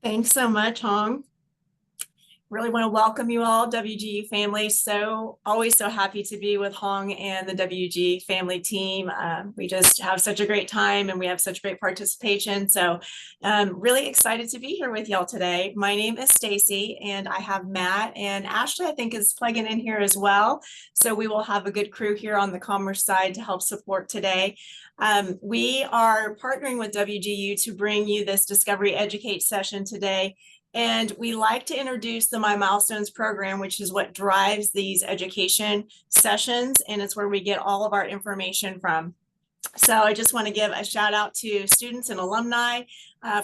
Thanks so much, Hong. Really want to welcome you all, WGU family. So always so happy to be with Hong and the WG family team. We just have such a great time and we have such great participation. So really excited to be here with y'all today. My name is Stacy and I have Matt and Ashley, I think, is plugging in here as well. So we will have a good crew here on the commerce side to help support today. We are partnering with WGU to bring you this Discovery Educate session today. And we like to introduce the My Milestones program, which is what drives these education sessions. And it's where we get all of our information from. So I just want to give a shout out to students and alumni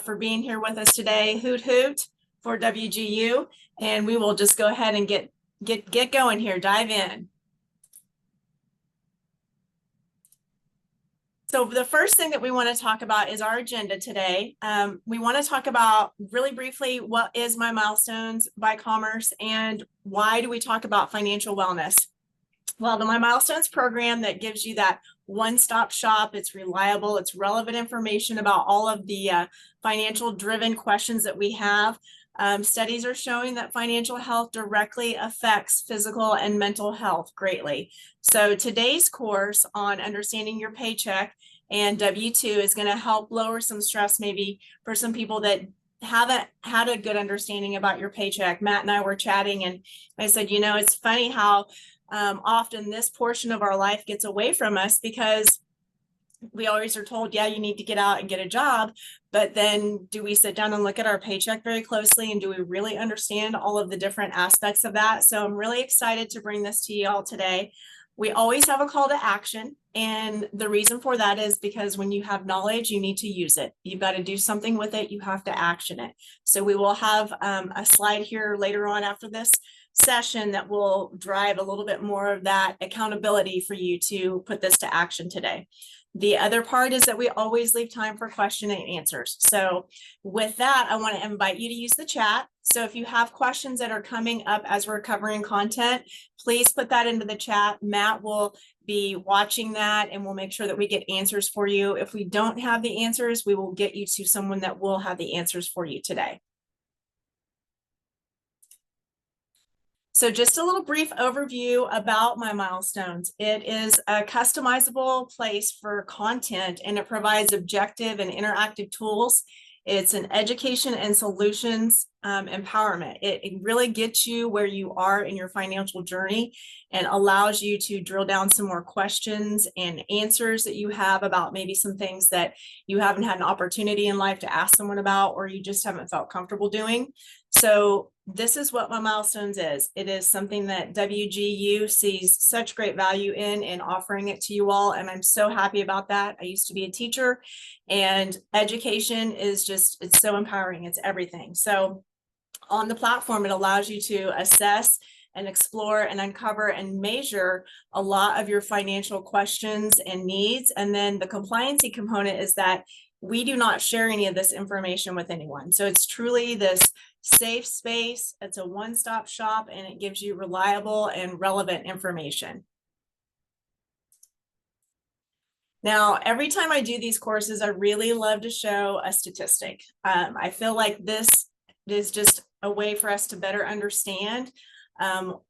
for being here with us today. Hoot hoot for WGU. And we will just go ahead and get going here, dive in. So the first thing that we want to talk about is our agenda today. We want to talk about really briefly what is My Milestones by Commerce and why do we talk about financial wellness? Well, the My Milestones program that gives you that one-stop shop, it's reliable, it's relevant information about all of the financial driven questions that we have. Studies are showing that financial health directly affects physical and mental health greatly. So today's course on understanding your paycheck and W-2 is going to help lower some stress maybe for some people that haven't had a good understanding about your paycheck. Matt and I were chatting and I said, you know, it's funny how often this portion of our life gets away from us because we always are told, yeah, you need to get out and get a job. But then do we sit down and look at our paycheck very closely? And do we really understand all of the different aspects of that? So I'm really excited to bring this to you all today. We always have a call to action. And the reason for that is because when you have knowledge, you need to use it. You've got to do something with it. You have to action it. So we will have a slide here later on after this session that will drive a little bit more of that accountability for you to put this to action today. The other part is that we always leave time for question and answers. So with that, I want to invite you to use the chat. So if you have questions that are coming up as we're covering content, please put that into the chat. Matt will be watching that and we'll make sure that we get answers for you. If we don't have the answers, we will get you to someone that will have the answers for you today. So just a little brief overview about My Milestones. It is a customizable place for content and it provides objective and interactive tools. It's an education and solutions empowerment. It really gets you where you are in your financial journey and allows you to drill down some more questions and answers that you have about maybe some things that you haven't had an opportunity in life to ask someone about or you just haven't felt comfortable doing. So this is what My Milestones is. It is something that WGU sees such great value in offering it to you all. And I'm so happy about that. I used to be a teacher and education is just, it's so empowering. It's everything. So on the platform, it allows you to assess and explore and uncover and measure a lot of your financial questions and needs. And then the compliancy component is that we do not share any of this information with anyone. So it's truly this safe space. It's a one-stop shop and it gives you reliable and relevant information. Now, every time I do these courses, I really love to show a statistic. I feel like this is just a way for us to better understand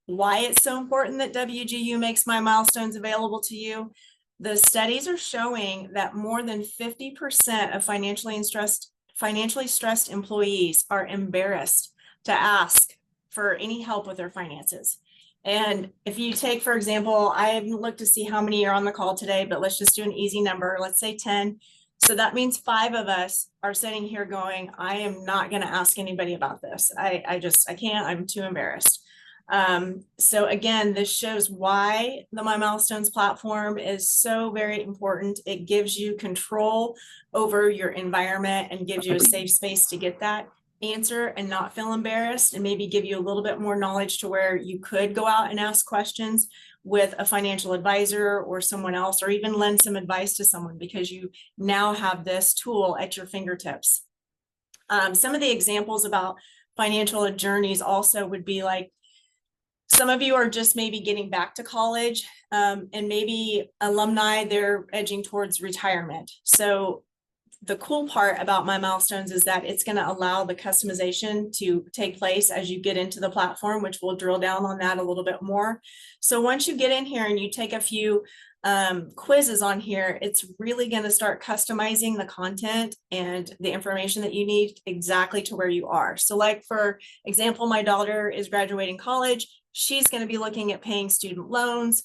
why it's so important that WGU makes My Milestones available to you. The studies are showing that more than 50% of financially stressed employees are embarrassed to ask for any help with their finances. And if you take, for example, I haven't looked to see how many are on the call today, but let's just do an easy number. Let's say 10. So that means 5 of us are sitting here going, I am not going to ask anybody about this. I can't, I'm too embarrassed. So again, this shows why the My Milestones platform is so very important. It gives you control over your environment and gives you a safe space to get that answer and not feel embarrassed and maybe give you a little bit more knowledge to where you could go out and ask questions with a financial advisor or someone else, or even lend some advice to someone because you now have this tool at your fingertips. Some of the examples about financial journeys also would be like, some of you are just maybe getting back to college and maybe alumni, they're edging towards retirement. So the cool part about My Milestones is that it's going to allow the customization to take place as you get into the platform, which we'll drill down on that a little bit more. So once you get in here and you take a few quizzes on here, it's really going to start customizing the content and the information that you need exactly to where you are. So like, for example, my daughter is graduating college. She's going to be looking at paying student loans,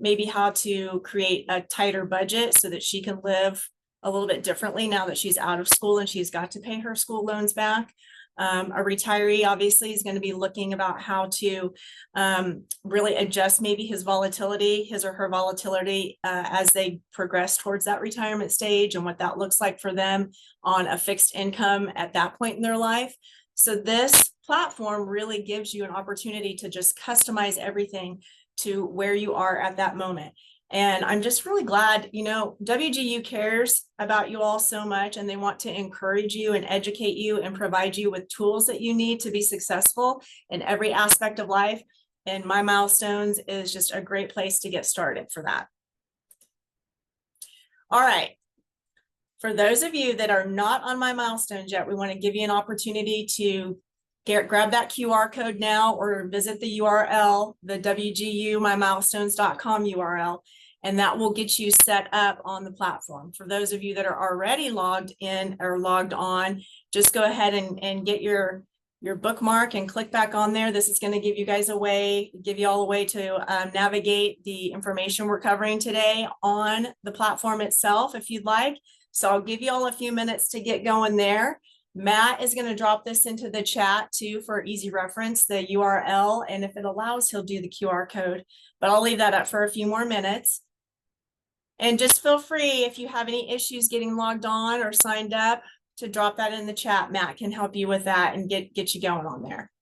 maybe how to create a tighter budget so that she can live a little bit differently now that she's out of school and she's got to pay her school loans back. A retiree obviously is going to be looking about how to really adjust maybe his or her volatility as they progress towards that retirement stage, and what that looks like for them on a fixed income at that point in their life. So this platform really gives you an opportunity to just customize everything to where you are at that moment. And I'm just really glad, WGU cares about you all so much, and they want to encourage you and educate you and provide you with tools that you need to be successful in every aspect of life. And My Milestones is just a great place to get started for that. All right. For those of you that are not on My Milestones yet, we want to give you an opportunity to grab that QR code now, or visit the URL, the wgumymilestones.com URL, and that will get you set up on the platform. For those of you that are already logged in or logged on, just go ahead and get your bookmark and click back on there. This is going to give you all a way to navigate the information we're covering today on the platform itself, if you'd like. So I'll give you all a few minutes to get going there. Matt is going to drop this into the chat too for easy reference, the URL, and if it allows, he'll do the QR code, but I'll leave that up for a few more minutes. And just feel free, if you have any issues getting logged on or signed up, to drop that in the chat. Matt can help you with that and get you going on there.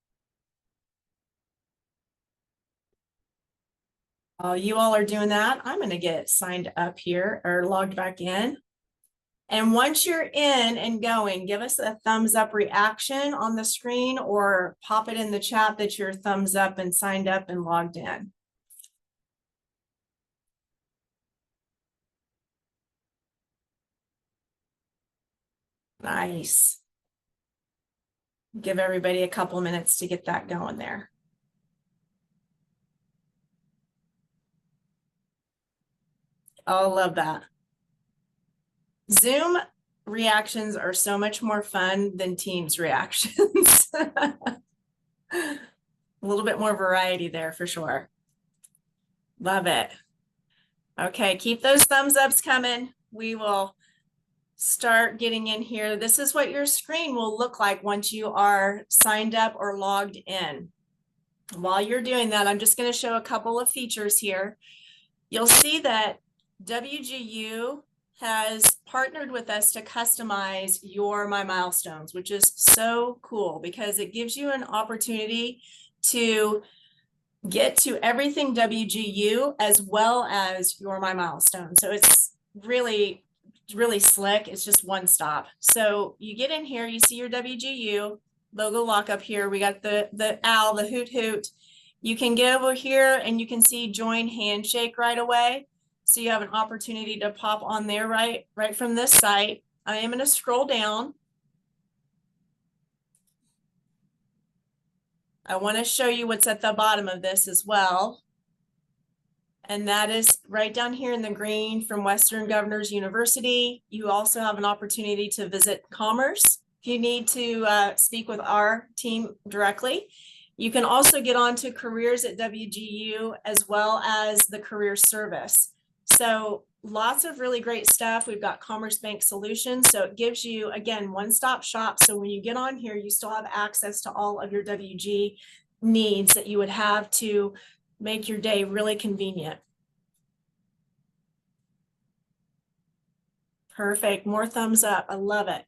While you all are doing that, I'm going to get signed up here, or logged back in. And once you're in and going, give us a thumbs up reaction on the screen, or pop it in the chat that you're thumbs up and signed up and logged in. Nice. Give everybody a couple minutes to get that going there. Oh, love that. Zoom reactions are so much more fun than Teams reactions. A little bit more variety there for sure. Love it. Okay, keep those thumbs ups coming. We will start getting in here. This is what your screen will look like once you are signed up or logged in. While you're doing that, I'm just going to show a couple of features here. You'll see that WGU has partnered with us to customize your My Milestones, which is so cool because it gives you an opportunity to get to everything WGU as well as your My Milestones. So it's really slick. It's just one stop. So you get in here, you see your WGU logo lock up here. We got the owl, the hoot hoot. You can get over here and you can see join handshake right away. So you have an opportunity to pop on there right from this site. I am going to scroll down. I want to show you what's at the bottom of this as well. And that is right down here in the green from Western Governors University. You also have an opportunity to visit Commerce if you need to speak with our team directly. You can also get on to careers at WGU as well as the career service. So lots of really great stuff. We've got Commerce Bank Solutions. So it gives you, again, one-stop shop. So when you get on here, you still have access to all of your WG needs that you would have to make your day really convenient. Perfect. More thumbs up. I love it.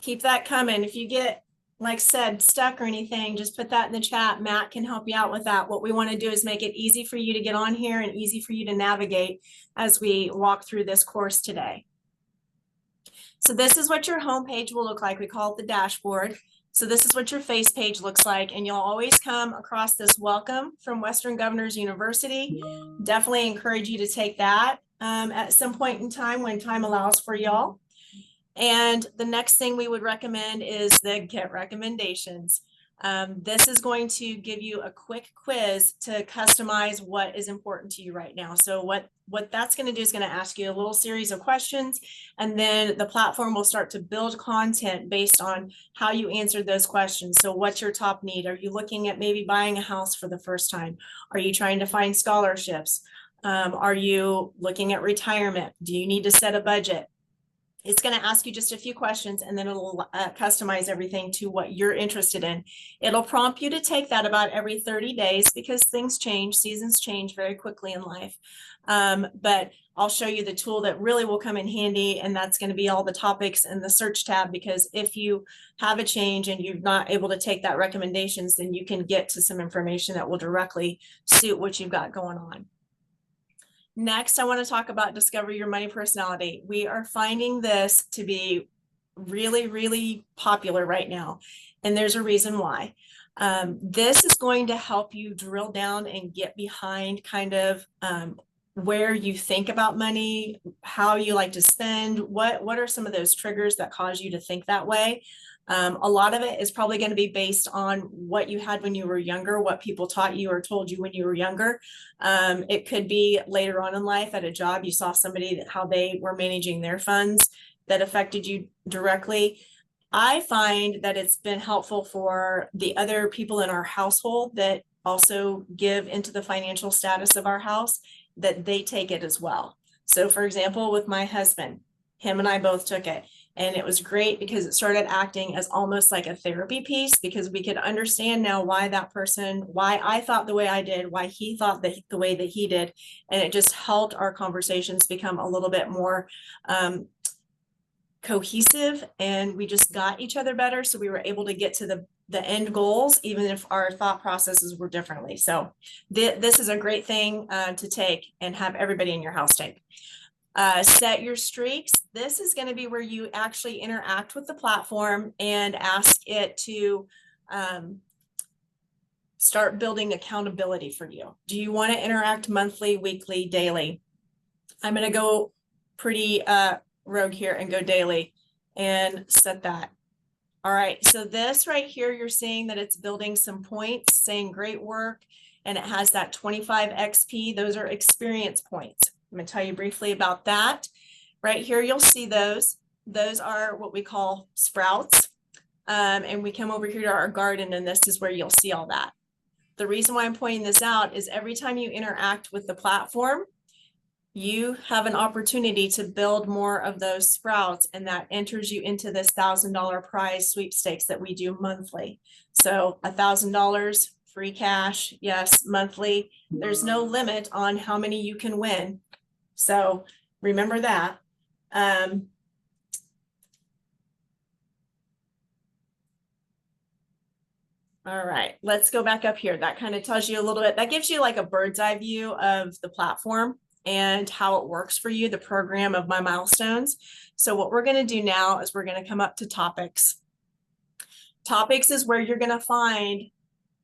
Keep that coming. If you get, like I said, stuck or anything, just put that in the chat. Matt can help you out with that. What we want to do is make it easy for you to get on here and easy for you to navigate as we walk through this course today. So this is what your homepage will look like. We call it the dashboard. So this is what your face page looks like, and you'll always come across this welcome from Western Governors University. Definitely encourage you to take that at some point in time when time allows for y'all. And the next thing we would recommend is the Get Recommendations. This is going to give you a quick quiz to customize what is important to you right now. So what that's going to do is going to ask you a little series of questions, and then the platform will start to build content based on how you answered those questions. So what's your top need? Are you looking at maybe buying a house for the first time? Are you trying to find scholarships? Are you looking at retirement? Do you need to set a budget? It's going to ask you just a few questions, and then it'll customize everything to what you're interested in. It'll prompt you to take that about every 30 days because things change, seasons change very quickly in life. But I'll show you the tool that really will come in handy, and that's going to be all the topics in the search tab, because if you have a change and you're not able to take that recommendations, then you can get to some information that will directly suit what you've got going on. Next, I want to talk about Discover Your Money Personality. We are finding this to be really, really popular right now, and there's a reason why. This is going to help you drill down and get behind kind of where you think about money, how you like to spend, what are some of those triggers that cause you to think that way. A lot of it is probably going to be based on what you had when you were younger, what people taught you or told you when you were younger. It could be later on in life at a job, you saw somebody how they were managing their funds that affected you directly. I find that it's been helpful for the other people in our household that also give into the financial status of our house, that they take it as well. So for example, with my husband, him and I both took it. And it was great because it started acting as almost like a therapy piece, because we could understand now why that person, why I thought the way I did, why he thought the way that he did. And it just helped our conversations become a little bit more cohesive, and we just got each other better. So we were able to get to the end goals, even if our thought processes were differently. So this is a great thing to take and have everybody in your house take. Set your streaks. This is going to be where you actually interact with the platform and ask it to start building accountability for you. Do you want to interact monthly, weekly, daily? I'm going to go pretty rogue here and go daily and set that. All right, so this right here, you're seeing that it's building some points, saying great work, and it has that 25 XP. Those are experience points. I'm going to tell you briefly about that. Right here, you'll see those. Those are what we call sprouts. And we come over here to our garden, and this is where you'll see all that. The reason why I'm pointing this out is every time you interact with the platform, you have an opportunity to build more of those sprouts, and that enters you into this $1,000 prize sweepstakes that we do monthly. So $1,000 free cash, yes, monthly. There's no limit on how many you can win. So remember that. All right, let's go back up here. That kind of tells you a little bit, that gives you like a bird's eye view of the platform and how it works for you, the program of my milestones. So what we're going to do now is we're going to come up to topics. Topics is where you're going to find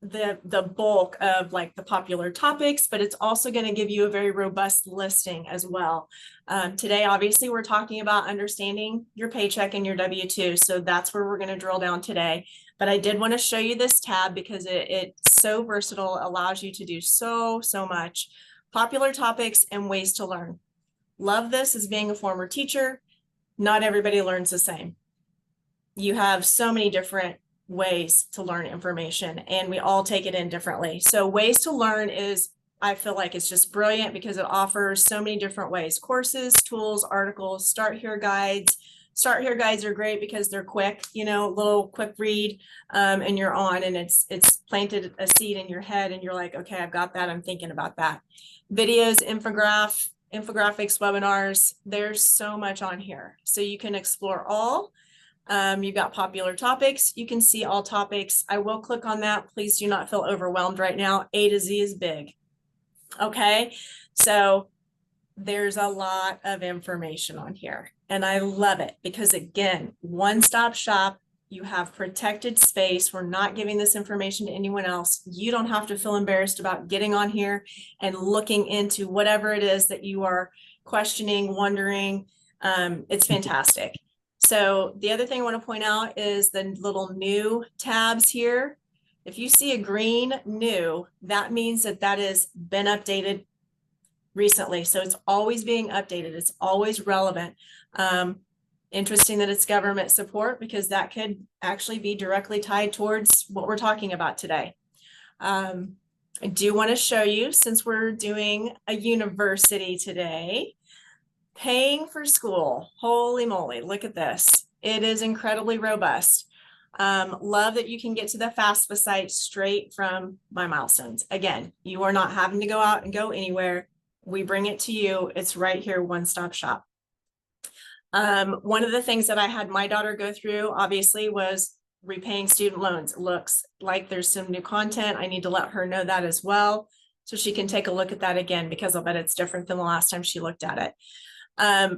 the bulk of like the popular topics, but it's also going to give you a very robust listing as well. Today, obviously, we're talking about understanding your paycheck and your W-2. So that's where we're going to drill down today. But I did want to show you this tab because it's so versatile, allows you to do so much. Popular topics and ways to learn. Love this as being a former teacher. Not everybody learns the same. You have so many different ways to learn information, and we all take it in differently. So ways to learn is, I feel like it's just brilliant because it offers so many different ways: courses, tools, articles, start here guides. Start here guides are great because they're quick, you know, little quick read, and you're on, and it's planted a seed in your head, and you're like, okay, I've got that. I'm thinking about that. Videos, infographics, webinars. There's so much on here, so you can explore all. You've got popular topics. You can see all topics. I will click on that. Please do not feel overwhelmed right now. A to Z is big. Okay, so there's a lot of information on here, and I love it because, again, one-stop shop. You have protected space. We're not giving this information to anyone else. You don't have to feel embarrassed about getting on here and looking into whatever it is that you are questioning, wondering. It's fantastic. So the other thing I want to point out is the little new tabs here. If you see a green new, that means that that has been updated recently. So it's always being updated. It's always relevant. Interesting that it's government support, because that could actually be directly tied towards what we're talking about today. I do want to show you, since we're doing a university today, paying for school. Holy moly, look at this. It is incredibly robust. Love that you can get to the FAFSA site straight from My Milestones. Again, you are not having to go out and go anywhere. We bring it to you. It's right here, one-stop shop. One of the things that I had my daughter go through, obviously, was repaying student loans. It looks like there's some new content. I need to let her know that as well, so she can take a look at that again, because I'll bet it's different than the last time she looked at it.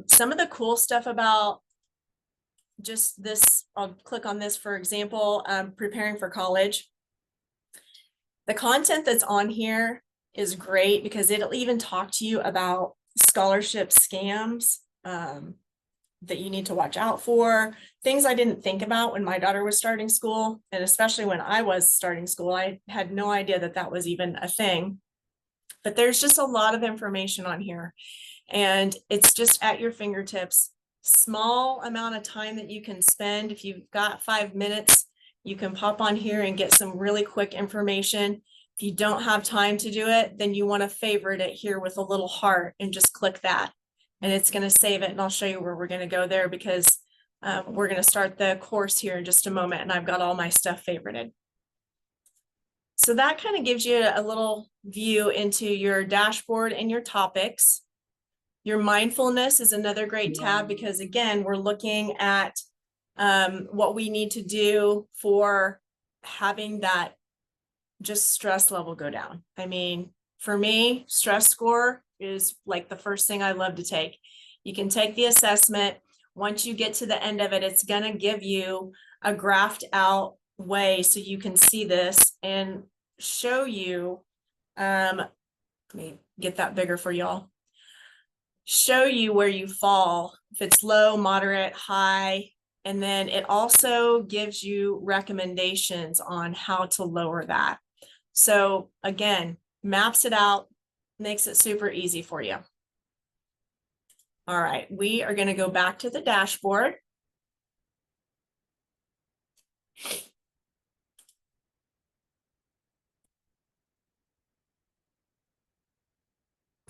Some of the cool stuff about just this, I'll click on this, for example, preparing for college. The content that's on here is great, because it'll even talk to you about scholarship scams that you need to watch out for, things I didn't think about when my daughter was starting school. And especially when I was starting school, I had no idea that that was even a thing. But there's just a lot of information on here, and it's just at your fingertips. Small amount of time that you can spend. If you've got 5 minutes, you can pop on here and get some really quick information. If you don't have time to do it, then you want to favorite it here with a little heart and just click that, and it's going to save it. And I'll show you where we're going to go there, because we're going to start the course here in just a moment, and I've got all my stuff favorited. So that kind of gives you a little view into your dashboard and your topics. Your mindfulness is another great tab, because again, we're looking at what we need to do for having that just stress level go down. I mean, for me, stress score is like the first thing I love to take. You can take the assessment. Once you get to the end of it, it's going to give you a graphed out way so you can see this and show you, let me get that bigger for y'all, show you where you fall, if it's low, moderate, high, and then it also gives you recommendations on how to lower that. So again, maps it out, makes it super easy for you. All right, we are going to go back to the dashboard.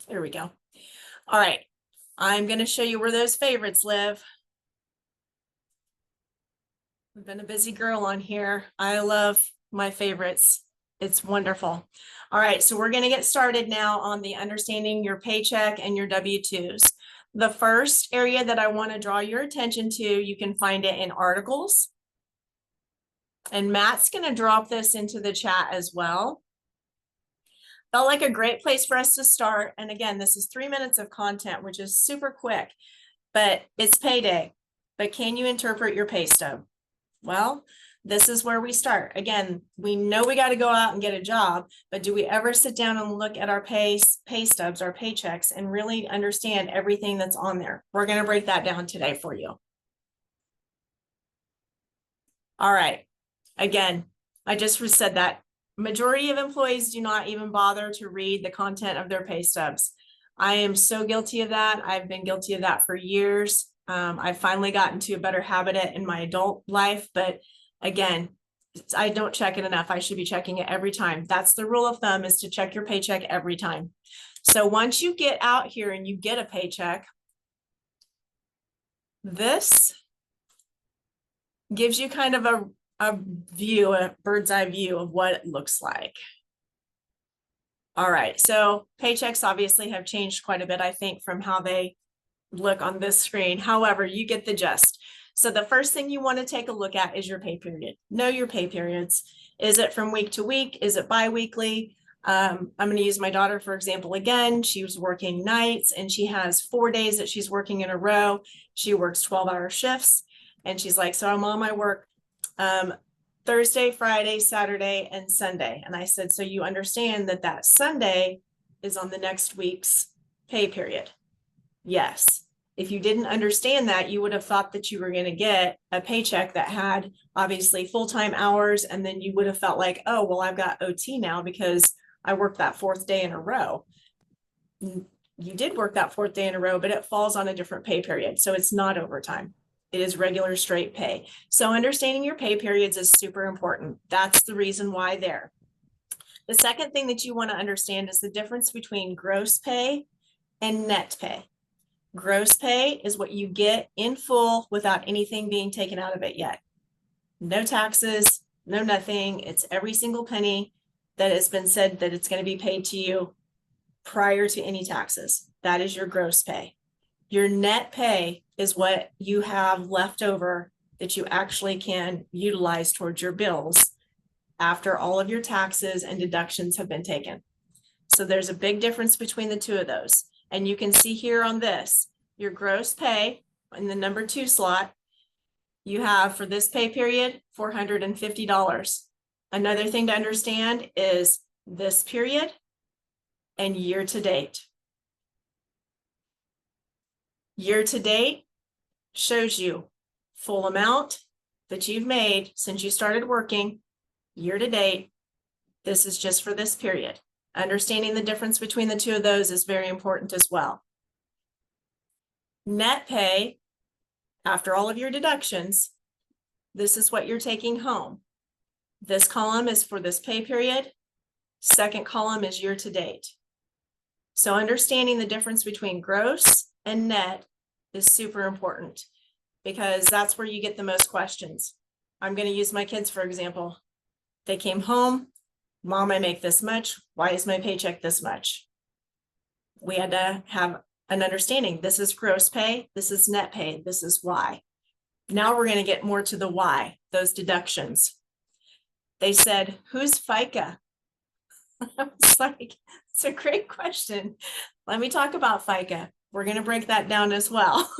There we go. All right, I'm going to show you where those favorites live. I've been a busy girl on here. I love my favorites. It's wonderful. All right, so we're going to get started now on the understanding your paycheck and your W-2s. The first area that I want to draw your attention to, you can find it in articles. And Matt's going to drop this into the chat as well. Felt like a great place for us to start. And again, this is 3 minutes of content, which is super quick, but it's payday. But can you interpret your pay stub? Well, this is where we start. Again, we know we got to go out and get a job, but do we ever sit down and look at our pay stubs, our paychecks, and really understand everything that's on there? We're going to break that down today for you. All right. Again, I just said that majority of employees do not even bother to read the content of their pay stubs. I am so guilty of that. I've been guilty of that for years. I've finally gotten to a better habit in my adult life, but again, I don't check it enough. I should be checking it every time. That's the rule of thumb, is to check your paycheck every time. So once you get out here and you get a paycheck, this gives you kind of a view, a bird's eye view of what it looks like. All right, so paychecks obviously have changed quite a bit, I think, from how they look on this screen. However, you get the gist. So the first thing you want to take a look at is your pay period. Know your pay periods. Is it from week to week? Is it bi-weekly? I'm going to use my daughter, for example, again. She was working nights, and she has 4 days that she's working in a row. She works 12-hour shifts, and she's like, so Mom, I work Thursday, Friday, Saturday, and Sunday. And I said, so you understand that that Sunday is on the next week's pay period? Yes. If you didn't understand that, you would have thought that you were going to get a paycheck that had obviously full-time hours. And then you would have felt like, oh, well, I've got OT now because I worked that fourth day in a row. You did work that fourth day in a row, but it falls on a different pay period. So it's not overtime. It is regular straight pay. So understanding your pay periods is super important. That's the reason why there. The second thing that you want to understand is the difference between gross pay and net pay. Gross pay is what you get in full without anything being taken out of it yet. No taxes, no nothing. It's every single penny that has been said that it's going to be paid to you prior to any taxes. That is your gross pay. Your net pay is what you have left over that you actually can utilize towards your bills after all of your taxes and deductions have been taken. So there's a big difference between the two of those. And you can see here on this, your gross pay in the number 2 slot, you have for this pay period, $450. Another thing to understand is this period and year to date. Year to date shows you full amount that you've made since you started working. Year to date, this is just for this period. Understanding the difference between the two of those is very important as well. Net pay, after all of your deductions, this is what you're taking home. This column is for this pay period. Second column is year to date. So understanding the difference between gross and net is super important because that's where you get the most questions. I'm going to use my kids, for example. They came home, Mom, I make this much. Why is my paycheck this much? We had to have an understanding. This is gross pay. This is net pay. This is why. Now we're going to get more to the why, those deductions. They said, who's FICA? I was like, it's a great question. Let me talk about FICA. We're going to break that down as well.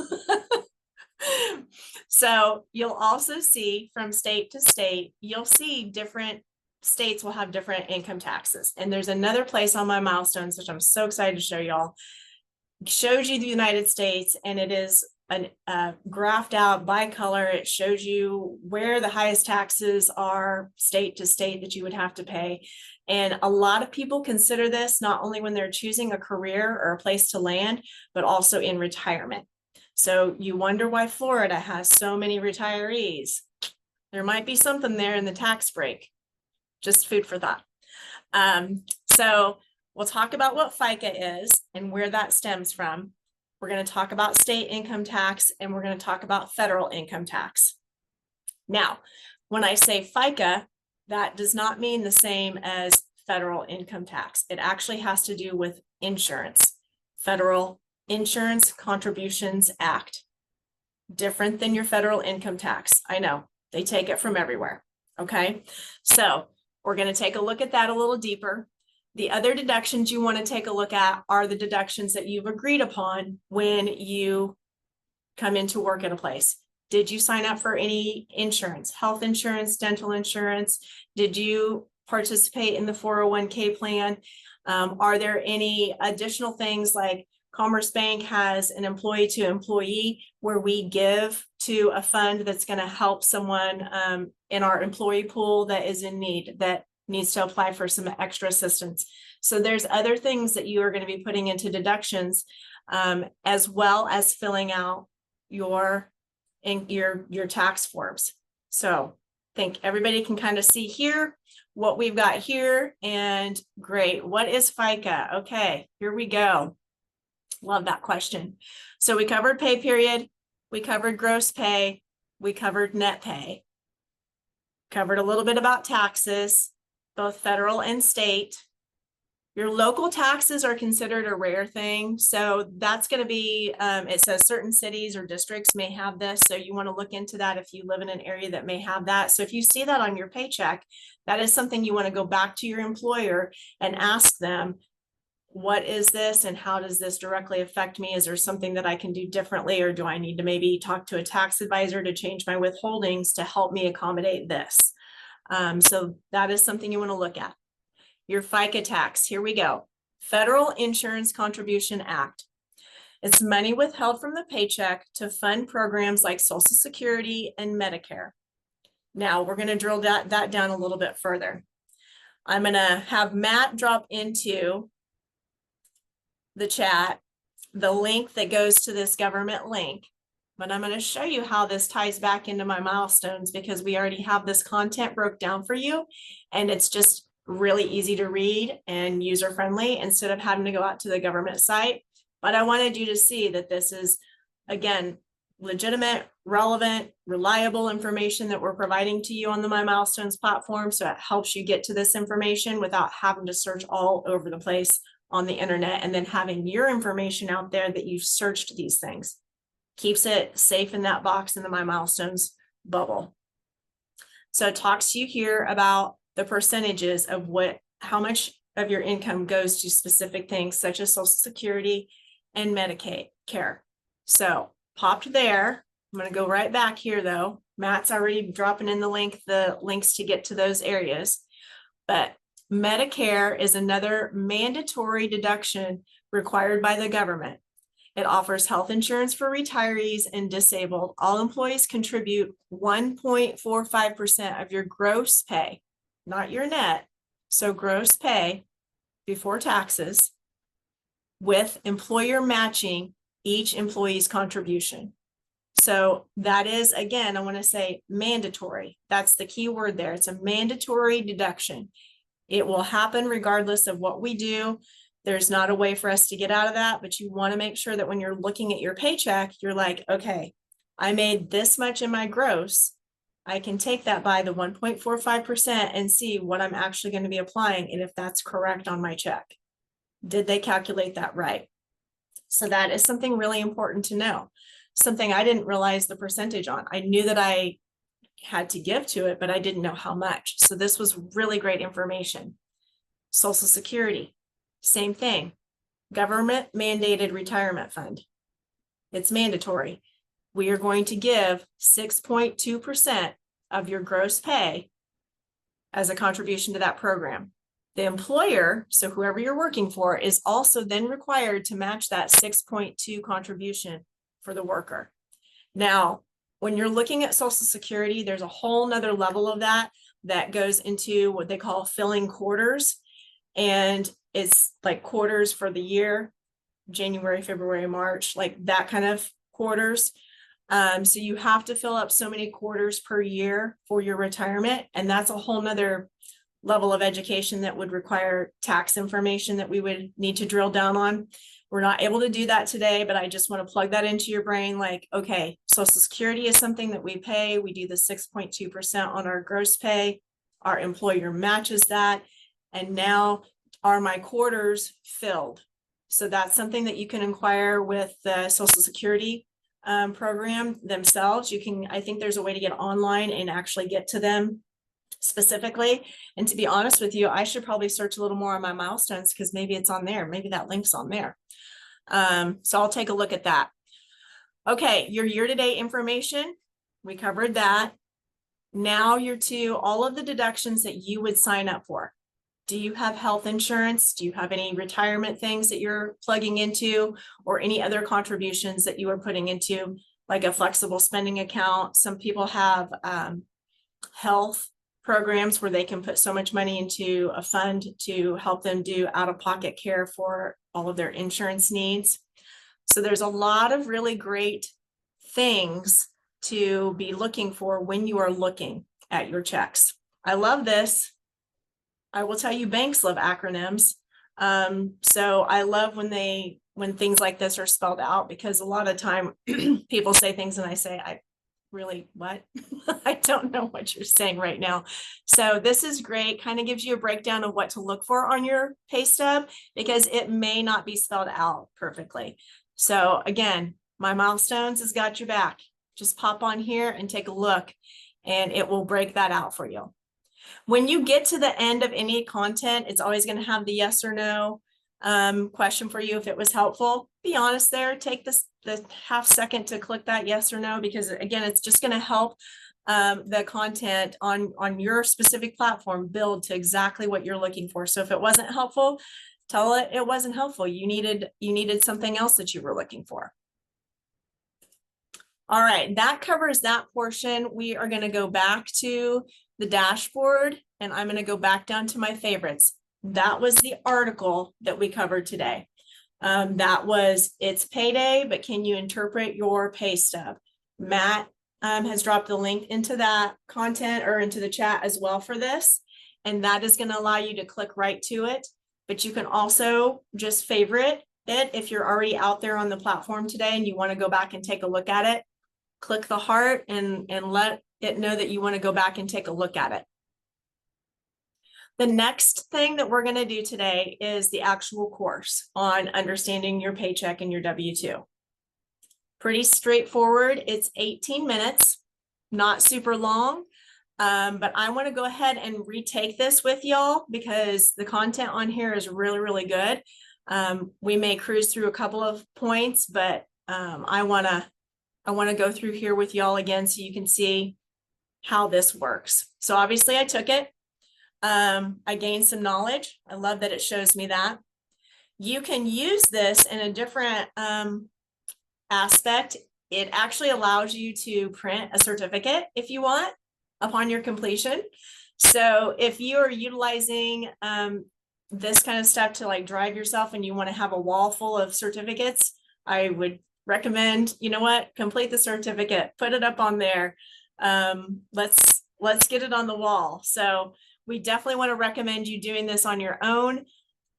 So you'll also see from state to state, you'll see different states will have different income taxes. And there's another place on my milestones, which I'm so excited to show y'all. Shows you the United States, and it is graphed out by color. It shows you where the highest taxes are state to state that you would have to pay. And a lot of people consider this not only when they're choosing a career or a place to land, but also in retirement. So you wonder why Florida has so many retirees. There might be something there in the tax break. Just food for thought. So we'll talk about what FICA is and where that stems from. We're going to talk about state income tax, and we're going to talk about federal income tax. Now, when I say FICA, that does not mean the same as federal income tax. It actually has to do with insurance, Federal Insurance Contributions Act. Different than your federal income tax. I know, they take it from everywhere. Okay, so we're going to take a look at that a little deeper. The other deductions you want to take a look at are the deductions that you've agreed upon when you come into work at a place. Did you sign up for any insurance, health insurance, dental insurance? Did you participate in the 401k plan? Are there any additional things like Commerce Bank has an employee to employee where we give to a fund that's going to help someone in our employee pool that is in need, that needs to apply for some extra assistance. So there's other things that you are going to be putting into deductions, as well as filling out your tax forms. So I think everybody can kind of see here what we've got here, and great. What is FICA? Okay, here we go. Love that question. So we covered pay period, we covered gross pay, we covered net pay, covered a little bit about taxes, both federal and state. Your local taxes are considered a rare thing. So that's going to be, it says certain cities or districts may have this. So you want to look into that if you live in an area that may have that. So if you see that on your paycheck, that is something you want to go back to your employer and ask them, what is this and how does this directly affect me? Is there something that I can do differently, or do I need to maybe talk to a tax advisor to change my withholdings to help me accommodate this? So that is something you want to look at. Your FICA tax, here we go. Federal Insurance Contribution Act. It's money withheld from the paycheck to fund programs like Social Security and Medicare. Now we're going to drill that down a little bit further. I'm going to have Matt drop into the chat the link that goes to this government link, but I'm going to show you how this ties back into my milestones, because we already have this content broke down for you, and it's just really easy to read and user friendly instead of having to go out to the government site. But I wanted you to see that this is, again, legitimate, relevant, reliable information that we're providing to you on the My Milestones platform. So it helps you get to this information without having to search all over the place on the internet and then having your information out there that you've searched these things. Keeps it safe in that box in the My Milestones bubble. So it talks to you here about the percentages of how much of your income goes to specific things such as Social Security and Medicaid care. So popped there. I'm going to go right back here though. Matt's already dropping in the links to get to those areas. But Medicare is another mandatory deduction required by the government. It offers health insurance for retirees and disabled. All employees contribute 1.45% of your gross pay, not your net. So gross pay before taxes, with employer matching each employee's contribution. So that is, again, I want to say mandatory. That's the key word there. It's a mandatory deduction. It will happen regardless of what we do. There's not a way for us to get out of that, but you want to make sure that when you're looking at your paycheck, you're like, okay, I made this much in my gross. I can take that by the 1.45% and see what I'm actually going to be applying and if that's correct on my check. Did they calculate that right? So that is something really important to know. Something I didn't realize the percentage on. I knew that I had to give to it, but I didn't know how much. So this was really great information. Social Security, same thing. Government mandated retirement fund. It's mandatory. We are going to give 6.2% of your gross pay as a contribution to that program. The employer, so whoever you're working for, is also then required to match that 6.2 contribution for the worker. Now, when you're looking at Social Security, there's a whole nother level of that goes into what they call filling quarters. And it's like quarters for the year, January, February, March, like that kind of quarters. So you have to fill up so many quarters per year for your retirement. And that's a whole nother level of education that would require tax information that we would need to drill down on. We're not able to do that today, but I just want to plug that into your brain. Like, okay, Social Security is something that we pay. We do the 6.2% on our gross pay. Our employer matches that. And now are my quarters filled? So that's something that you can inquire with the Social Security program themselves. I think there's a way to get online and actually get to them specifically. And to be honest with you, I should probably search a little more on my milestones, because maybe it's on there. Maybe that link's on there. So I'll take a look at that. Okay, your year-to-date information, we covered that. Now you're to all of the deductions that you would sign up for. Do you have health insurance? Do you have any retirement things that you're plugging into, or any other contributions that you are putting into, like a flexible spending account? Some people have health programs where they can put so much money into a fund to help them do out-of-pocket care for all of their insurance needs. So there's a lot of really great things to be looking for when you are looking at your checks. I love this. I will tell you, banks love acronyms. So I love when things like this are spelled out, because a lot of time people say things and I say, really, what? I don't know what you're saying right now. So this is great. Kind of gives you a breakdown of what to look for on your pay stub, because it may not be spelled out perfectly. So again, My Milestones has got your back. Just pop on here and take a look, and it will break that out for you. When you get to the end of any content, it's always going to have the yes or no. question for you if it was helpful. Be honest there. Take the half second to click that yes or no, because again, it's just going to help the content on your specific platform build to exactly what you're looking for. So if it wasn't helpful, tell it wasn't helpful. You needed something else that you were looking for. All right, that covers that portion. We are going to go back to the dashboard, and I'm going to go back down to my favorites. That was the article that we covered today. That was, it's payday, but can you interpret your pay stub? Matt has dropped the link into that content or into the chat as well for this. And that is going to allow you to click right to it. But you can also just favorite it if you're already out there on the platform today and you want to go back and take a look at it. Click the heart and let it know that you want to go back and take a look at it. The next thing that we're going to do today is the actual course on understanding your paycheck and your W-2. Pretty straightforward. It's 18 minutes, not super long, but I want to go ahead and retake this with y'all because the content on here is really, really good. We may cruise through a couple of points, but I want to go through here with y'all again so you can see how this works. So obviously I took it. I gained some knowledge. I love that it shows me that. You can use this in a different aspect. It actually allows you to print a certificate if you want upon your completion. So if you are utilizing this kind of stuff to like drive yourself and you want to have a wall full of certificates, I would recommend, you know what, complete the certificate, put it up on there. Let's get it on the wall. So we definitely want to recommend you doing this on your own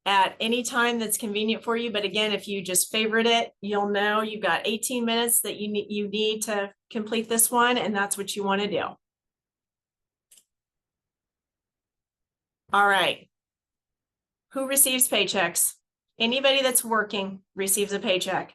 at any time that's convenient for you. But again, if you just favorite it, you'll know you've got 18 minutes that you need to complete this one, and that's what you want to do. All right. Who receives paychecks? Anybody that's working receives a paycheck.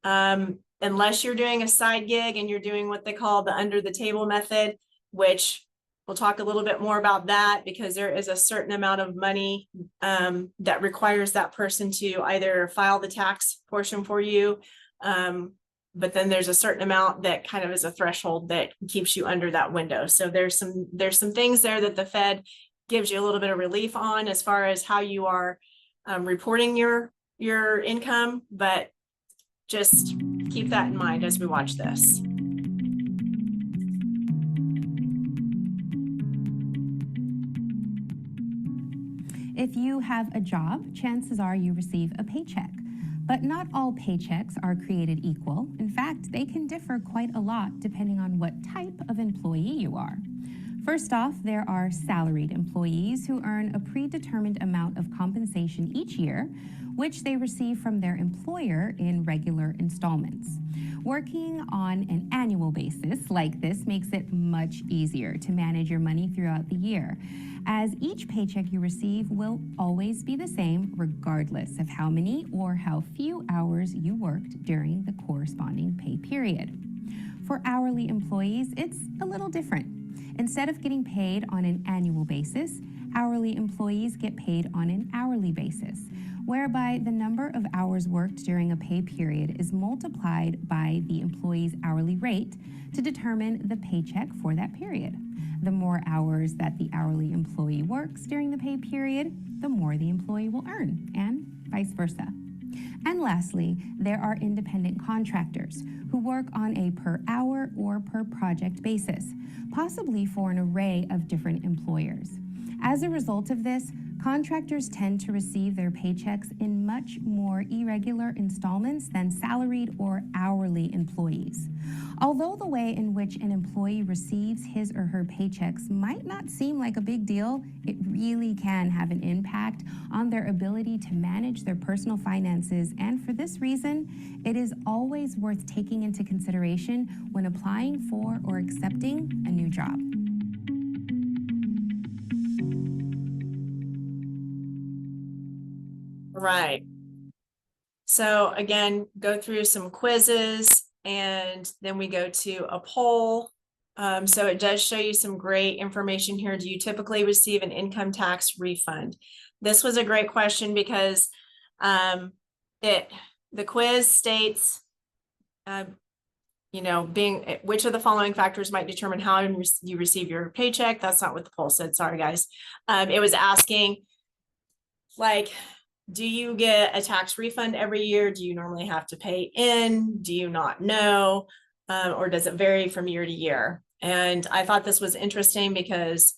Unless you're doing a side gig and you're doing what they call the under the table method, which we'll talk a little bit more about that because there is a certain amount of money that requires that person to either file the tax portion for you. But then there's a certain amount that kind of is a threshold that keeps you under that window. So there's some things there that the Fed gives you a little bit of relief on as far as how you are reporting your income, but just keep that in mind as we watch this. If you have a job, chances are you receive a paycheck. But not all paychecks are created equal. In fact, they can differ quite a lot depending on what type of employee you are. First off, there are salaried employees who earn a predetermined amount of compensation each year, which they receive from their employer in regular installments. Working on an annual basis like this makes it much easier to manage your money throughout the year, as each paycheck you receive will always be the same regardless of how many or how few hours you worked during the corresponding pay period. For hourly employees, it's a little different. Instead of getting paid on an annual basis, hourly employees get paid on an hourly basis, whereby the number of hours worked during a pay period is multiplied by the employee's hourly rate to determine the paycheck for that period. The more hours that the hourly employee works during the pay period, the more the employee will earn, and vice versa. And lastly, there are independent contractors who work on a per hour or per project basis, possibly for an array of different employers. As a result of this, contractors tend to receive their paychecks in much more irregular installments than salaried or hourly employees. Although the way in which an employee receives his or her paychecks might not seem like a big deal, it really can have an impact on their ability to manage their personal finances, and for this reason, it is always worth taking into consideration when applying for or accepting a new job. Right. So again, go through some quizzes and then we go to a poll. So it does show you some great information here. Do you typically receive an income tax refund? This was a great question because The quiz states, which of the following factors might determine how you receive your paycheck. That's not what the poll said. Sorry, guys. It was asking, like, do you get a tax refund every year? Do you normally have to pay in? Do you not know? Or does it vary from year to year? And I thought this was interesting because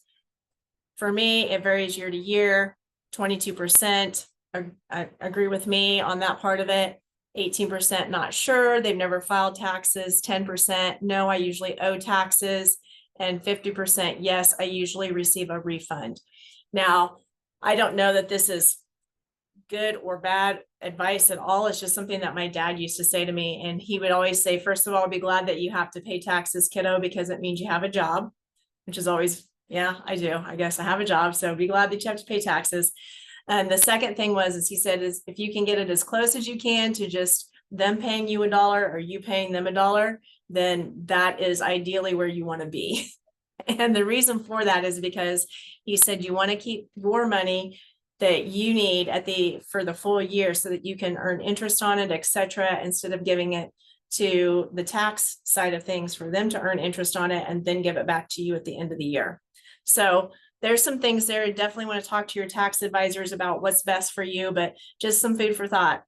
for me, it varies year to year. 22% agree with me on that part of it. 18% not sure, they've never filed taxes. 10% no, I usually owe taxes. And 50% yes, I usually receive a refund. Now, I don't know that this is good or bad advice at all. It's just something that my dad used to say to me. And he would always say, first of all, be glad that you have to pay taxes, kiddo, because it means you have a job, which is always, yeah, I do. I guess I have a job. So be glad that you have to pay taxes. And the second thing was, he said, is if you can get it as close as you can to just them paying you $1 or you paying them $1, then that is ideally where you want to be. And the reason for that is because he said, you want to keep your money that you need for the full year so that you can earn interest on it, etc., instead of giving it to the tax side of things for them to earn interest on it and then give it back to you at the end of the year. So there's some things there. Definitely want to talk to your tax advisors about what's best for you, but just some food for thought.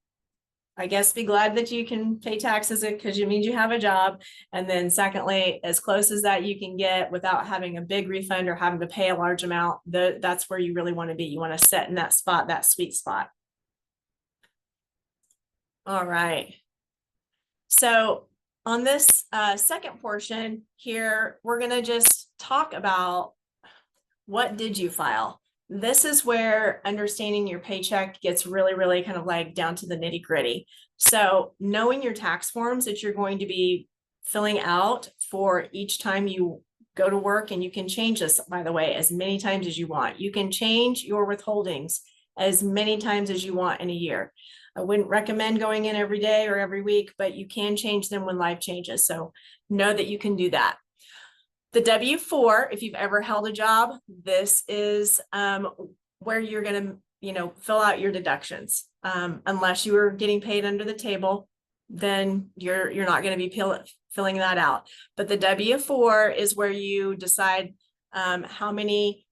I guess be glad that you can pay taxes because it means you have a job. And then secondly, as close as that you can get without having a big refund or having to pay a large amount, that's where you really want to be. You want to set in that spot, that sweet spot. All right. So on this second portion here, we're going to just talk about what did you file? This is where understanding your paycheck gets really, really kind of like down to the nitty gritty. So knowing your tax forms that you're going to be filling out for each time you go to work, and you can change this, by the way, as many times as you want. You can change your withholdings as many times as you want in a year. I wouldn't recommend going in every day or every week, but you can change them when life changes. So know that you can do that. The W-4, if you've ever held a job, this is where you're going to, fill out your deductions. Unless you are getting paid under the table, then you're not going to be filling that out. But the W-4 is where you decide how many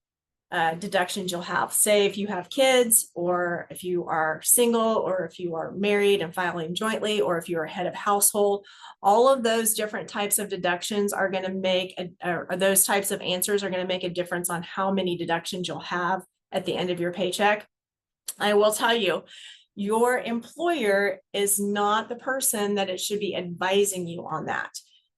deductions you'll have. Say if you have kids, or if you are single, or if you are married and filing jointly, or if you're a head of household, all of those different types of deductions are going to make, or those types of answers are going to make a difference on how many deductions you'll have at the end of your paycheck. I will tell you, your employer is not the person that it should be advising you on that.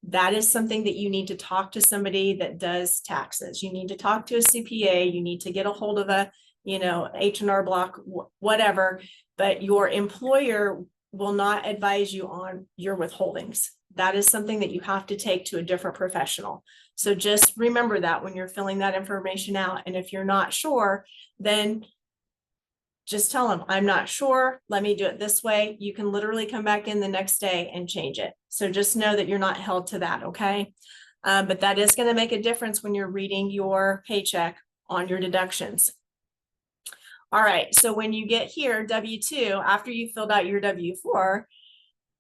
That is something that you need to talk to somebody that does taxes. You need to talk to a CPA. You need to get a hold of a, H&R Block, whatever, but your employer will not advise you on your withholdings. That is something that you have to take to a different professional. So just remember that when you're filling that information out. And if you're not sure, then just tell them, I'm not sure. Let me do it this way. You can literally come back in the next day and change it. So just know that you're not held to that, okay? But that is going to make a difference when you're reading your paycheck on your deductions. All right, so when you get here, W-2, after you filled out your W-4,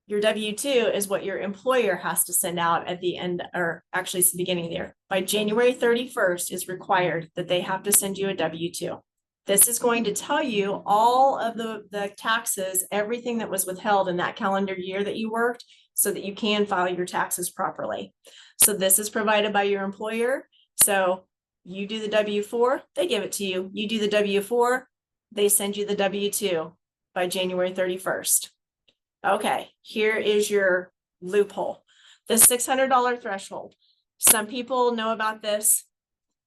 your W-2 is what your employer has to send out at the end, or actually it's the beginning of the year. By January 31st is required that they have to send you a W-2. This is going to tell you all of the taxes, everything that was withheld in that calendar year that you worked, so that you can file your taxes properly. So this is provided by your employer. So you do the W-4, they give it to you. You do the W-4, they send you the W-2 by January 31st. Okay, here is your loophole. The $600 threshold. Some people know about this,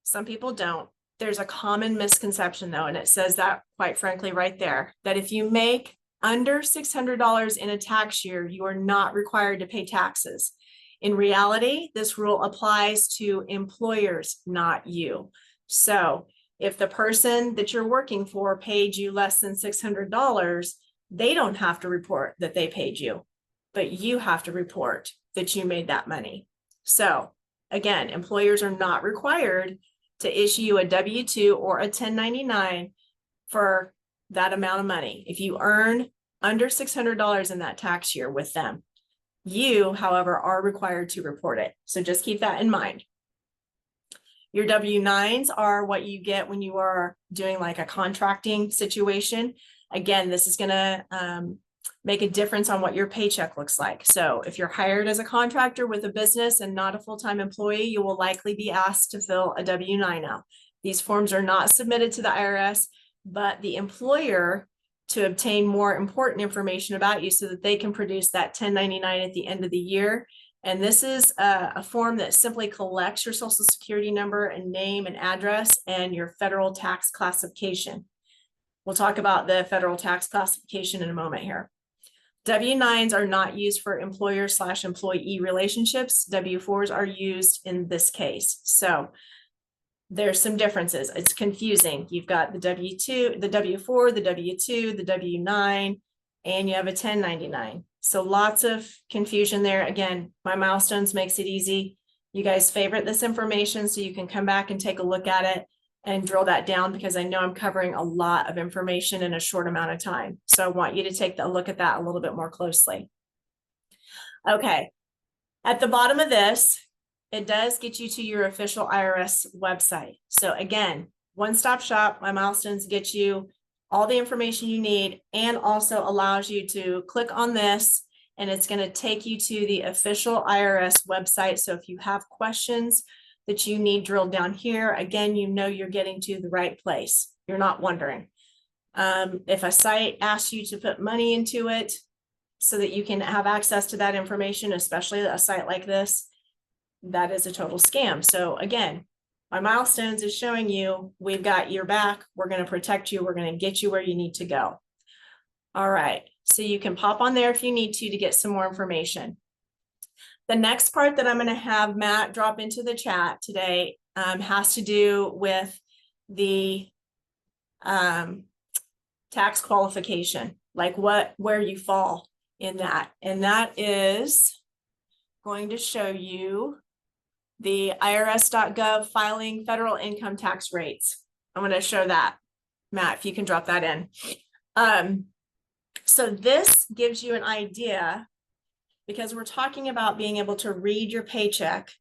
some people don't. There's a common misconception though, and it says that quite frankly right there, that if you make under $600 in a tax year, you are not required to pay taxes. In reality, this rule applies to employers, not you. So if the person that you're working for paid you less than $600, they don't have to report that they paid you, but you have to report that you made that money. So again, employers are not required to issue you a W-2 or a 1099 for that amount of money. If you earn under $600 in that tax year with them, you, however, are required to report it. So just keep that in mind. Your W-9s are what you get when you are doing like a contracting situation. Again, this is going to make a difference on what your paycheck looks like. So if you're hired as a contractor with a business and not a full-time employee, you will likely be asked to fill a W-9 out. These forms are not submitted to the IRS, but the employer, to obtain more important information about you so that they can produce that 1099 at the end of the year. And this is a form that simply collects your social security number and name and address and your federal tax classification. We'll talk about the federal tax classification in a moment here. W-9s are not used for employer/employee relationships. W-4s are used in this case. So there's some differences. It's confusing. You've got the W-2, the W-4, the W-2, the W-9, and you have a 1099. So lots of confusion there. Again, My Milestones makes it easy. You guys favorite this information so you can come back and take a look at it and drill that down, because I know I'm covering a lot of information in a short amount of time. So I want you to take a look at that a little bit more closely. Okay, at the bottom of this, it does get you to your official IRS website. So again, one-stop shop. My Milestones gets you all the information you need and also allows you to click on this, and it's going to take you to the official IRS website. So if you have questions that you need drilled down here, again, you know you're getting to the right place. You're not wondering. If a site asks you to put money into it so that you can have access to that information, especially a site like this, that is a total scam. So again, My Milestones is showing you we've got your back. We're going to protect you. We're going to get you where you need to go. All right. So you can pop on there if you need to get some more information. The next part that I'm going to have Matt drop into the chat today has to do with the tax qualification, like where you fall in that. And that is going to show you the irs.gov filing federal income tax rates. I'm going to show that. Matt, if you can drop that in. So this gives you an idea, because we're talking about being able to read your paycheck.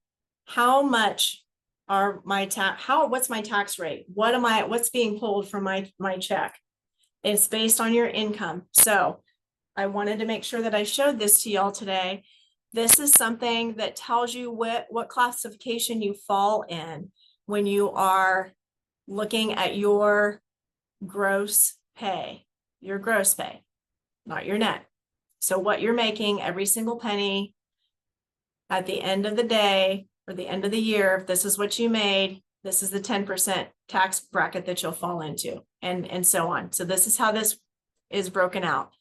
How much are my what's my tax rate? What's being pulled from my check? It's based on your income. So I wanted to make sure that I showed this to y'all today. This is something that tells you what classification you fall in when you are looking at your gross pay, not your net. So what you're making, every single penny at the end of the day or the end of the year, if this is what you made, this is the 10% tax bracket that you'll fall into, and so on. So this is how this is broken out.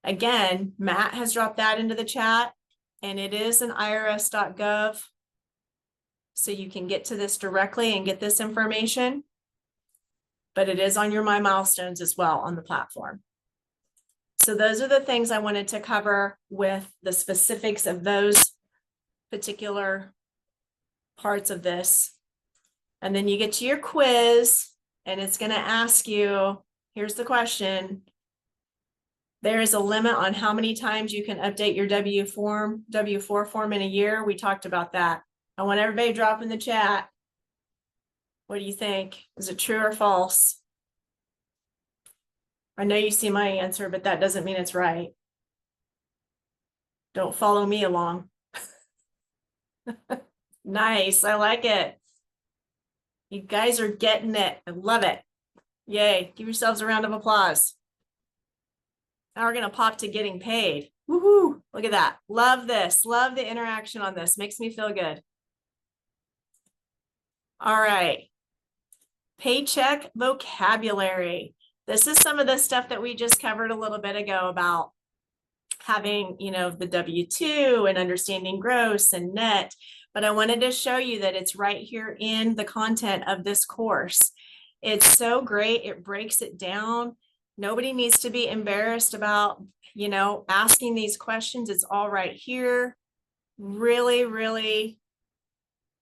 Again, Matt has dropped that into the chat, and it is an irs.gov. So you can get to this directly and get this information, but it is on your My Milestones as well on the platform. So those are the things I wanted to cover with the specifics of those particular parts of this. And then you get to your quiz, and it's going to ask you, here's the question. There is a limit on how many times you can update your W-4 form in a year. We talked about that. I want everybody to drop in the chat. What do you think? Is it true or false? I know you see my answer, but that doesn't mean it's right. Don't follow me along. Nice. I like it. You guys are getting it. I love it. Yay. Give yourselves a round of applause. Now we're going to pop to getting paid. Woohoo. Look at that. Love this. Love the interaction on this. Makes me feel good. All right. Paycheck vocabulary. This is some of the stuff that we just covered a little bit ago about having, the W-2 and understanding gross and net. But I wanted to show you that it's right here in the content of this course. It's so great. It breaks it down. Nobody needs to be embarrassed about, asking these questions. It's all right here. Really, really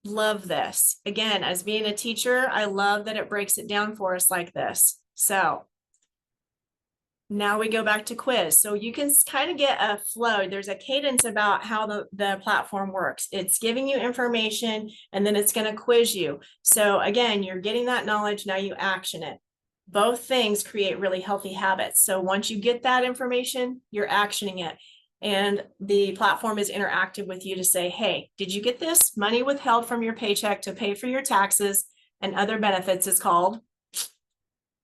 love this. Again, as being a teacher, I love that it breaks it down for us like this. So Now we go back to quiz. So you can kind of get a flow. There's a cadence about how the platform works. It's giving you information and then it's going to quiz you. So again, you're getting that knowledge. Now you action it. Both things create really healthy habits. So once you get that information, you're actioning it. And the platform is interactive with you to say, hey, did you get this? Money withheld from your paycheck to pay for your taxes and other benefits is called,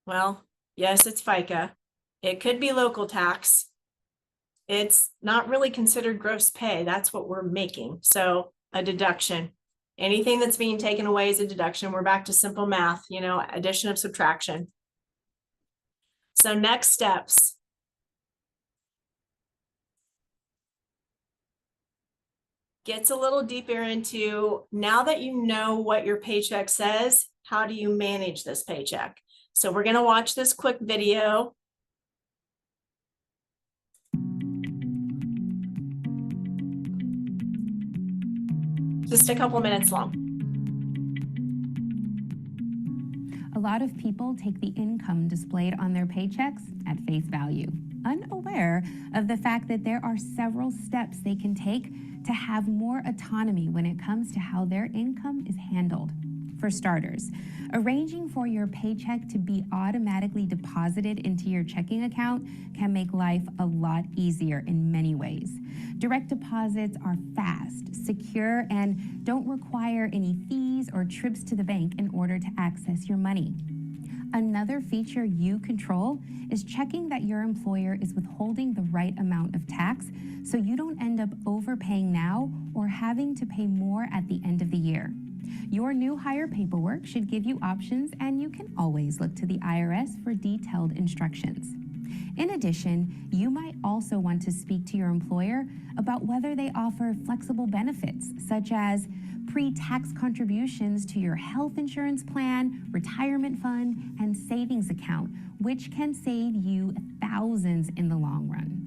well, yes, it's FICA. It could be local tax. It's not really considered gross pay. That's what we're making. So a deduction. Anything that's being taken away is a deduction. We're back to simple math, you know, addition of subtraction. So next steps. Gets a little deeper into, now that you know what your paycheck says, how do you manage this paycheck? So we're going to watch this quick video. Just a couple minutes long. A lot of people take the income displayed on their paychecks at face value, unaware of the fact that there are several steps they can take to have more autonomy when it comes to how their income is handled. For starters, arranging for your paycheck to be automatically deposited into your checking account can make life a lot easier in many ways. Direct deposits are fast, secure, and don't require any fees or trips to the bank in order to access your money. Another feature you control is checking that your employer is withholding the right amount of tax so you don't end up overpaying now or having to pay more at the end of the year. Your new hire paperwork should give you options, and you can always look to the IRS for detailed instructions. In addition, you might also want to speak to your employer about whether they offer flexible benefits, such as pre-tax contributions to your health insurance plan, retirement fund, and savings account, which can save you thousands in the long run.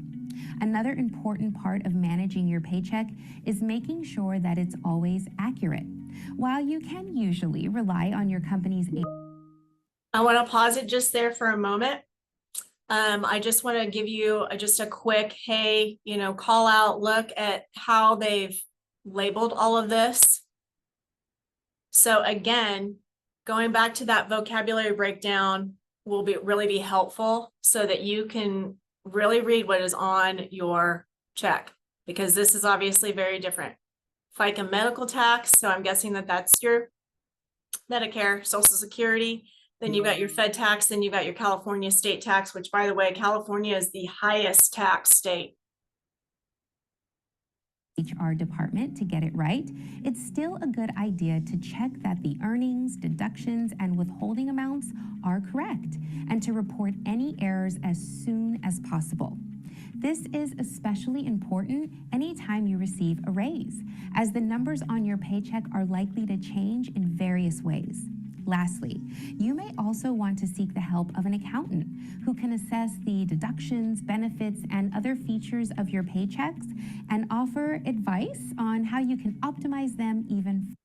Another important part of managing your paycheck is making sure that it's always accurate. While you can usually rely on your company's... I want to pause it just there for a moment. I just want to give you just a quick, hey, you know, call out, look at how they've labeled all of this. So again, going back to that vocabulary breakdown will really be helpful so that you can really read what is on your check, because this is obviously very different. FICA medical tax, so I'm guessing that that's your Medicare, Social Security. Then you've got your Fed tax, then you've got your California state tax, which, by the way, California is the highest tax state. HR department to get it right, it's still a good idea to check that the earnings, deductions, and withholding amounts are correct, and to report any errors as soon as possible. This is especially important anytime you receive a raise, as the numbers on your paycheck are likely to change in various ways. Lastly, you may also want to seek the help of an accountant who can assess the deductions, benefits, and other features of your paychecks and offer advice on how you can optimize them even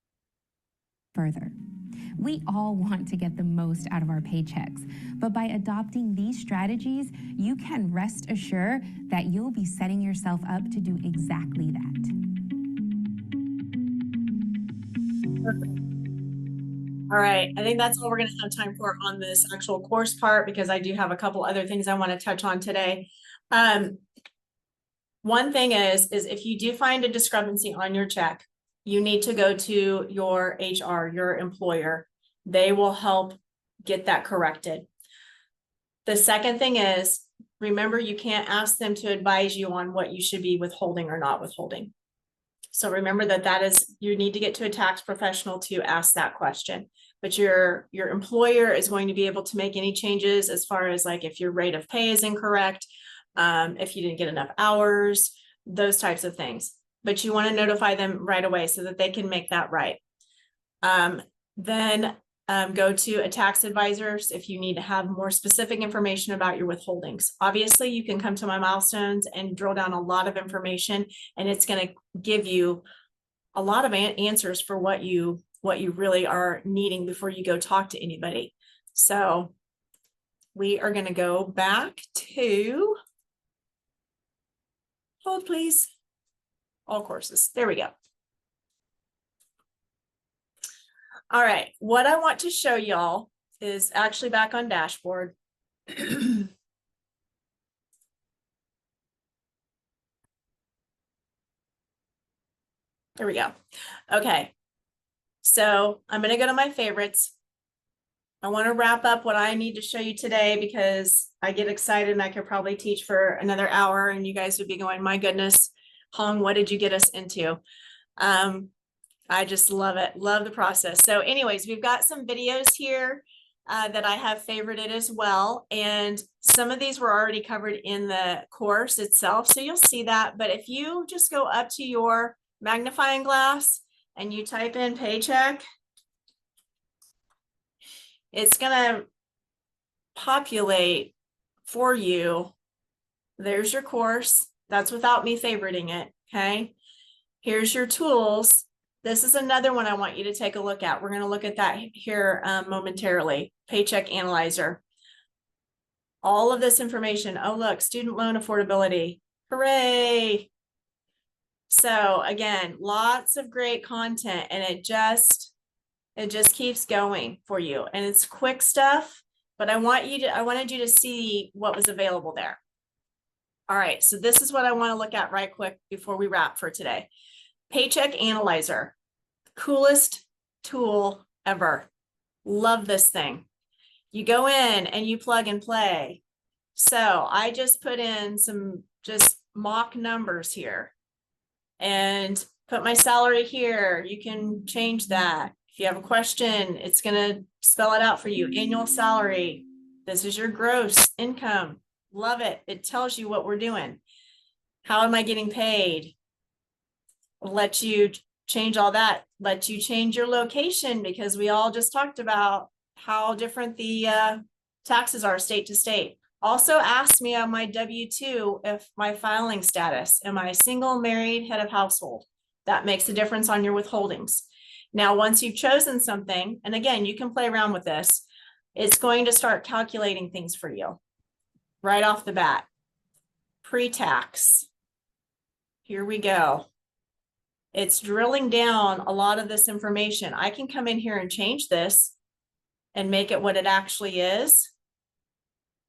further. We all want to get the most out of our paychecks, but by adopting these strategies, you can rest assured that you'll be setting yourself up to do exactly that. Perfect. All right, I think that's all we're going to have time for on this actual course part, because I do have a couple other things I want to touch on today. One thing is if you do find a discrepancy on your check, you need to go to your HR, your employer. They will help get that corrected. The second thing is, remember, you can't ask them to advise you on what you should be withholding or not withholding. So remember that is, you need to get to a tax professional to ask that question. But your employer is going to be able to make any changes as far as, like, if your rate of pay is incorrect, if you didn't get enough hours, those types of things. But you want to notify them right away so that they can make that right. Then go to a tax advisor if you need to have more specific information about your withholdings. Obviously, you can come to my milestones and drill down a lot of information, and it's going to give you a lot of answers for what you really are needing before you go talk to anybody. So we are going to go back to, hold please, all courses. There we go. All right, what I want to show y'all is actually back on dashboard. There we go. Okay, so I'm going to go to my favorites. I want to wrap up what I need to show you today because I get excited and I could probably teach for another hour and you guys would be going, my goodness, Hong, what did you get us into? I just love it. Love the process. So anyways, we've got some videos here that I have favorited as well. And some of these were already covered in the course itself. So you'll see that. But if you just go up to your magnifying glass and you type in Paycheck, it's going to populate for you. There's your course. That's without me favoriting it. Okay. Here's your tools. This is another one I want you to take a look at. We're going to look at that here momentarily. Paycheck Analyzer. All of this information. Oh, look, student loan affordability. Hooray. So again, lots of great content and it just keeps going for you. And it's quick stuff, but I wanted you to see what was available there. All right, so this is what I want to look at right quick before we wrap for today. Paycheck Analyzer, coolest tool ever. Love this thing. You go in and you plug and play. So I just put in some just mock numbers here and put my salary here. You can change that. If you have a question, it's going to spell it out for you. Annual salary. This is your gross income. Love it. It tells you what we're doing. How am I getting paid? Let you change all that. Let you change your location because we all just talked about how different the taxes are state to state. Also ask me on my W-2 if my filing status. Am I single, married, head of household? That makes a difference on your withholdings. Now, once you've chosen something, and again, you can play around with this, it's going to start calculating things for you right off the bat. Pre-tax. Here we go. It's drilling down a lot of this information. I can come in here and change this and make it what it actually is,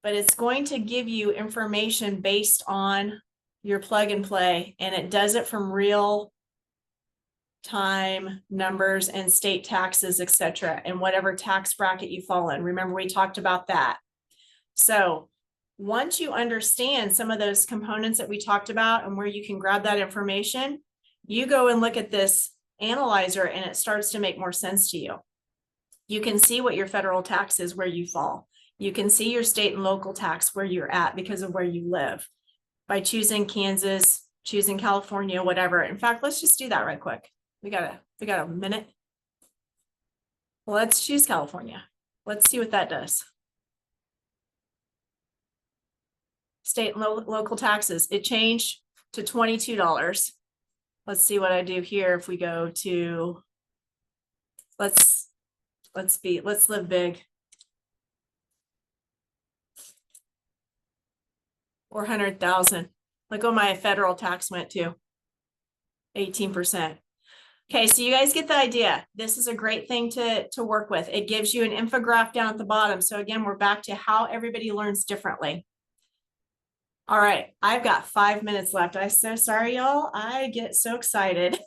but it's going to give you information based on your plug and play, and it does it from real time numbers and state taxes, etc., and whatever tax bracket you fall in. Remember, we talked about that. So once you understand some of those components that we talked about and where you can grab that information, you go and look at this analyzer and it starts to make more sense to you. You can see what your federal tax is, where you fall. You can see your state and local tax where you're at because of where you live by choosing Kansas, choosing California, whatever. In fact, let's just do that right quick. We got a minute. Let's choose California. Let's see what that does. State and local taxes. It changed to $22. Let's see what I do here. If we go to, let's live big. 400,000. Look what my federal tax went to. 18%. Okay, so you guys get the idea. This is a great thing to work with. It gives you an infographic down at the bottom. So again, we're back to how everybody learns differently. All right, I've got 5 minutes left. I'm so sorry, y'all. I get so excited.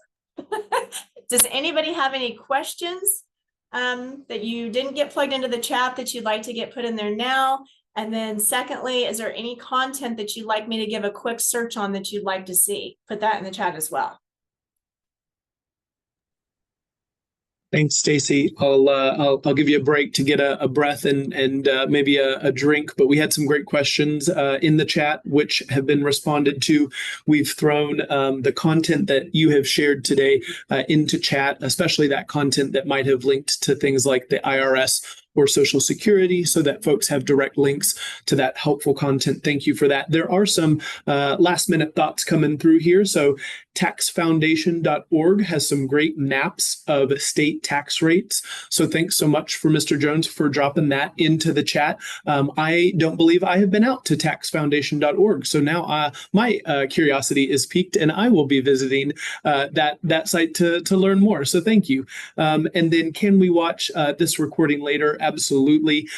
Does anybody have any questions that you didn't get plugged into the chat that you'd like to get put in there now? And then secondly, is there any content that you'd like me to give a quick search on that you'd like to see? Put that in the chat as well. Thanks, Stacy. I'll give you a break to get a breath and maybe a drink. But we had some great questions in the chat, which have been responded to. We've thrown the content that you have shared today into chat, especially that content that might have linked to things like the IRS or Social Security so that folks have direct links to that helpful content. Thank you for that. There are some last minute thoughts coming through here. So taxfoundation.org has some great maps of state tax rates. So thanks so much for Mr. Jones for dropping that into the chat. I don't believe I have been out to taxfoundation.org. So now my curiosity is piqued and I will be visiting that site to learn more. So thank you. And then can we watch this recording later? Absolutely.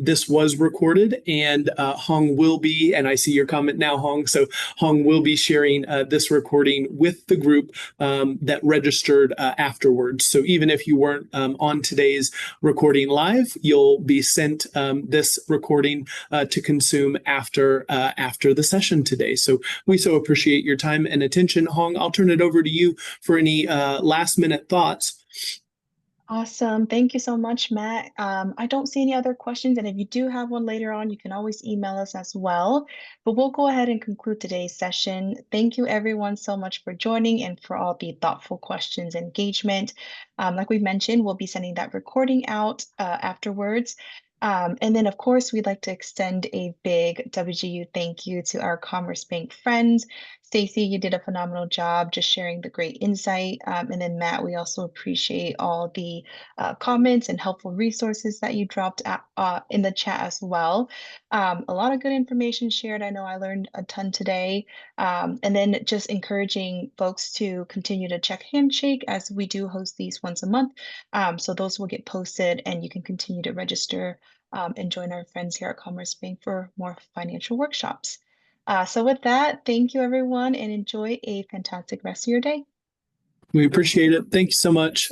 This was recorded and Hong will be, and I see your comment now, Hong. So Hong will be sharing this recording with the group that registered afterwards. So even if you weren't on today's recording live, you'll be sent this recording to consume after the session today. So we so appreciate your time and attention. Hong, I'll turn it over to you for any last minute thoughts. Awesome. Thank you so much, Matt. I don't see any other questions, and if you do have one later on, you can always email us as well. But we'll go ahead and conclude today's session. Thank you everyone so much for joining and for all the thoughtful questions and engagement. Like we mentioned, we'll be sending that recording out afterwards. And then, of course, we'd like to extend a big WGU thank you to our Commerce Bank friends. Stacy, you did a phenomenal job just sharing the great insight. And then Matt, we also appreciate all the comments and helpful resources that you dropped in the chat as well. A lot of good information shared. I know I learned a ton today. And then just encouraging folks to continue to check Handshake as we do host these once a month. So those will get posted and you can continue to register and join our friends here at Commerce Bank for more financial workshops. So with that, thank you everyone and enjoy a fantastic rest of your day. We appreciate it. Thank you so much.